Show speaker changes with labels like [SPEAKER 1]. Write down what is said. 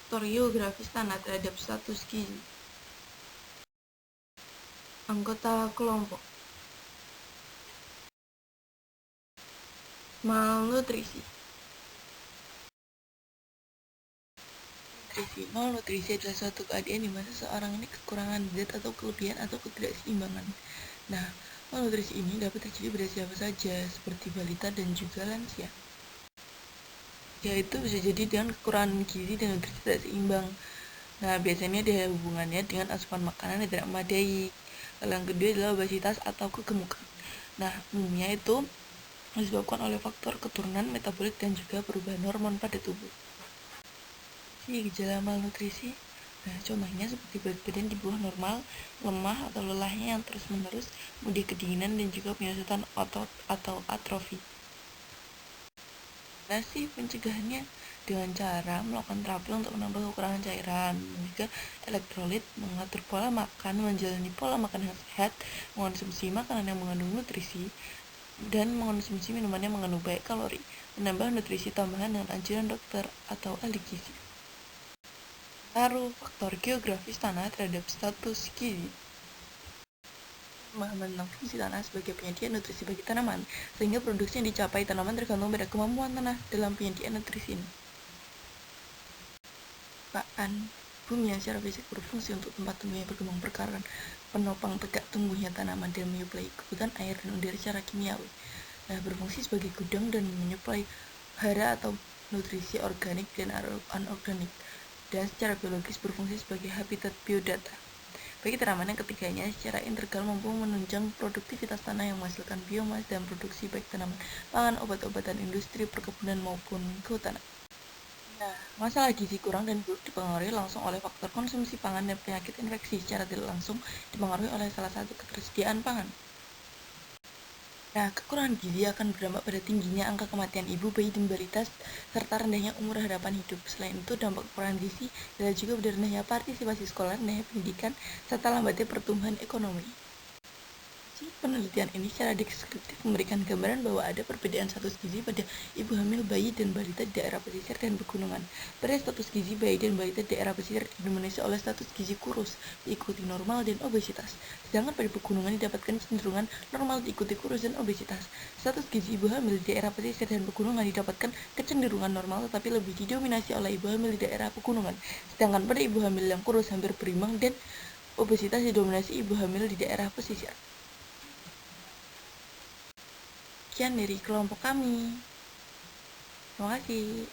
[SPEAKER 1] faktor geografis tanah terhadap status gizi. Anggota kelompok. Malnutrisi. Malnutrisi adalah suatu keadaan di mana seseorang ini kekurangan zat atau kelebihan atau ketidakseimbangan. Nah, malnutrisi ini dapat terjadi pada siapa saja, seperti balita dan juga lansia. Yaitu bisa jadi dengan kekurangan gizi dan nutrisi tidak seimbang. Nah, biasanya ada hubungannya dengan asupan makanan yang tidak memadai. Lalu yang kedua adalah obesitas atau kegemukan. Nah, umumnya itu disebabkan oleh faktor keturunan, metabolik, dan juga perubahan hormon pada tubuh. Gejala malnutrisi, nah contohnya seperti berat badan di bawah normal, lemah atau lelahnya yang terus-menerus, mudah kedinginan, dan juga penyusutan otot atau atrofi. Nah sih pencegahannya dengan cara melakukan terapi untuk menambah kekurangan cairan, juga elektrolit, mengatur pola makan, menjalani pola makan yang sehat, mengonsumsi makanan yang mengandung nutrisi, dan mengonsumsi minuman yang mengandung banyak kalori, menambah nutrisi tambahan dengan anjuran dokter atau ahli gizi. Pengaruh faktor geografis tanah terhadap status gizi. Pemahaman tentang fungsi tanah sebagai penyedia nutrisi bagi tanaman, sehingga produksi yang dicapai tanaman tergantung pada kemampuan tanah dalam penyediaan nutrisi ini. Bumi yang secara fisik berfungsi untuk tempat tumbuhnya berkembang perkaran, penopang tegak tumbuhnya tanaman dan menyuplai kebutuhan air dan udara secara kimiawi. Nah, berfungsi sebagai gudang dan menyuplai hara atau nutrisi organik dan anorganik, dan secara biologis berfungsi sebagai habitat biodata. Bagi tanaman yang ketiganya secara integral mampu menunjang produktivitas tanah yang menghasilkan biomas dan produksi baik tanaman pangan, obat-obatan, industri, perkebunan maupun kehutanan. Nah, masalah gizi kurang dan buruk dipengaruhi langsung oleh faktor konsumsi pangan dan penyakit infeksi, secara tidak langsung dipengaruhi oleh salah satu ketersediaan pangan. Nah, kekurangan gizi akan berdampak pada tingginya angka kematian ibu, bayi, dan balita, serta rendahnya umur harapan hidup. Selain itu, dampak kekurangan gizi adalah juga pada rendahnya partisipasi sekolah, rendahnya pendidikan, serta lambatnya pertumbuhan ekonomi. Penelitian ini secara deskriptif memberikan gambaran bahwa ada perbedaan status gizi pada ibu hamil, bayi, dan balita di daerah pesisir dan pegunungan. Pada status gizi bayi dan balita di daerah pesisir didominasi oleh status gizi kurus, diikuti normal dan obesitas. Sedangkan pada pegunungan didapatkan cenderungan normal diikuti kurus dan obesitas. Status gizi ibu hamil di daerah pesisir dan pegunungan didapatkan kecenderungan normal tetapi lebih didominasi oleh ibu hamil di daerah pegunungan. Sedangkan pada ibu hamil yang kurus hampir berimbang dan obesitas didominasi ibu hamil di daerah pesisir. Sekian dari kelompok kami. Terima kasih.